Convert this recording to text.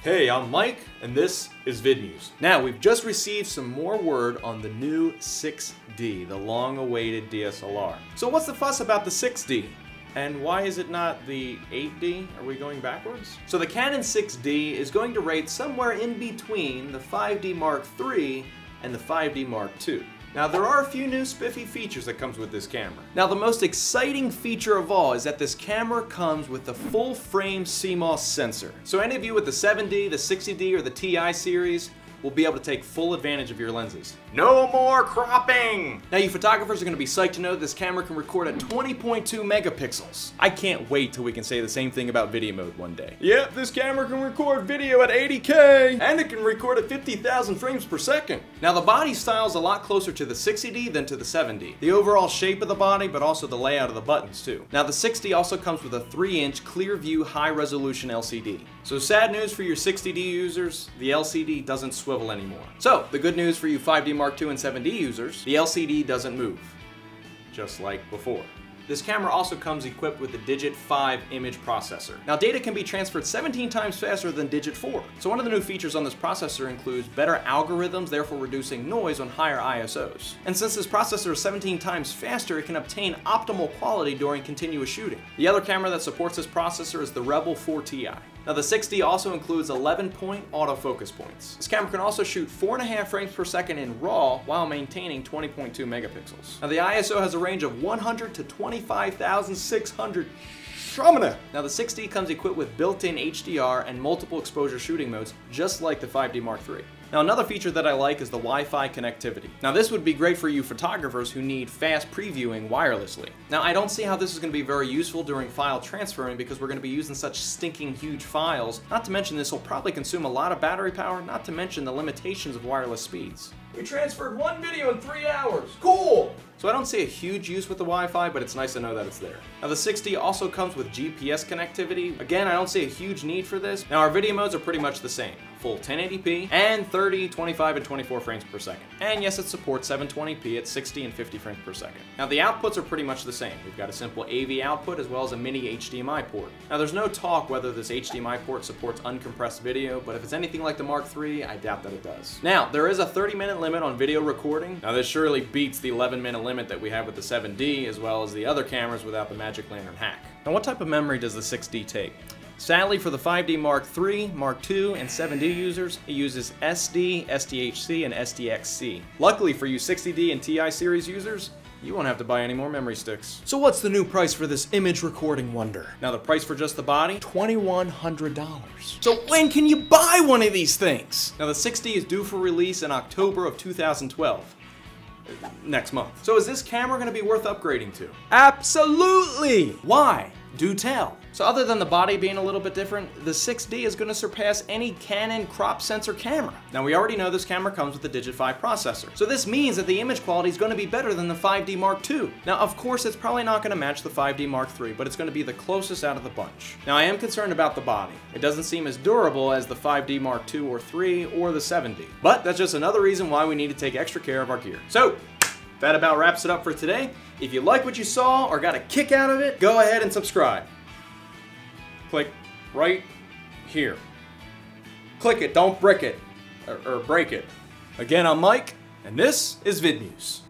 Hey, I'm Mike, and this is Vid News. Now, we've just received some more word on the new 6D, the long-awaited DSLR. So what's the fuss about the 6D? And why is it not the 8D? Are we going backwards? So the Canon 6D is going to rate somewhere in between the 5D Mark III and the 5D Mark II. Now, there are a few new spiffy features that comes with this camera. Now, the most exciting feature of all is that this camera comes with a full-frame CMOS sensor. So any of you with the 7D, the 60D, or the TI series will be able to take full advantage of your lenses. No more cropping! Now, you photographers are going to be psyched to know that this camera can record at 20.2 megapixels. I can't wait till we can say the same thing about video mode one day. Yep, this camera can record video at 80K! And it can record at 50,000 frames per second. Now, the body style is a lot closer to the 60D than to the 7D. The overall shape of the body, but also the layout of the buttons too. Now, the 6D also comes with a 3-inch clear view high-resolution LCD. So sad news for your 60D users, the LCD doesn't swivel anymore. So, the good news for you 5D Mark II and 7D users, the LCD doesn't move. Just like before. This camera also comes equipped with the Digit 5 image processor. Now, data can be transferred 17 times faster than Digit 4. So one of the new features on this processor includes better algorithms, therefore reducing noise on higher ISOs. And since this processor is 17 times faster, it can obtain optimal quality during continuous shooting. The other camera that supports this processor is the Rebel 4 Ti. Now, the 6D also includes 11-point autofocus points. This camera can also shoot 4.5 frames per second in RAW while maintaining 20.2 megapixels. Now, the ISO has a range of 100 to 25,600. Now, the 6D comes equipped with built-in HDR and multiple exposure shooting modes, just like the 5D Mark III. Now, another feature that I like is the Wi-Fi connectivity. Now, this would be great for you photographers who need fast previewing wirelessly. Now, I don't see how this is going to be very useful during file transferring because we're going to be using such stinking huge files. Not to mention this will probably consume a lot of battery power, not to mention the limitations of wireless speeds. We transferred one video in 3 hours. Cool! So I don't see a huge use with the Wi-Fi, but it's nice to know that it's there. Now, the 6D also comes with GPS connectivity. Again, I don't see a huge need for this. Now, our video modes are pretty much the same. Full 1080p and 30, 25, and 24 frames per second. And yes, it supports 720p at 60 and 50 frames per second. Now, the outputs are pretty much the same. We've got a simple AV output as well as a mini HDMI port. Now, there's no talk whether this HDMI port supports uncompressed video, but if it's anything like the Mark III, I doubt that it does. Now, there is a 30-minute limit on video recording. Now, this surely beats the 11-minute limit that we have with the 7D, as well as the other cameras without the Magic Lantern hack. Now, what type of memory does the 6D take? Sadly, for the 5D Mark III, Mark II, and 7D users, it uses SD, SDHC, and SDXC. Luckily for you 60D and TI series users, you won't have to buy any more memory sticks. So what's the new price for this image recording wonder? Now, the price for just the body? $2,100. So when can you buy one of these things? Now, the 6D is due for release in October of 2012. Next month. So is this camera going to be worth upgrading to? Absolutely! Why? Do tell. So other than the body being a little bit different, the 6D is going to surpass any Canon crop sensor camera. Now, we already know this camera comes with the Digit 5 processor. So this means that the image quality is going to be better than the 5D Mark II. Now, of course, it's probably not going to match the 5D Mark III, but it's going to be the closest out of the bunch. Now, I am concerned about the body. It doesn't seem as durable as the 5D Mark II or III or the 7D. But that's just another reason why we need to take extra care of our gear. So, that about wraps it up for today. If you like what you saw or got a kick out of it, go ahead and subscribe. Click right here. Click it, don't brick it, or break it. Again, I'm Mike, and this is Vid News.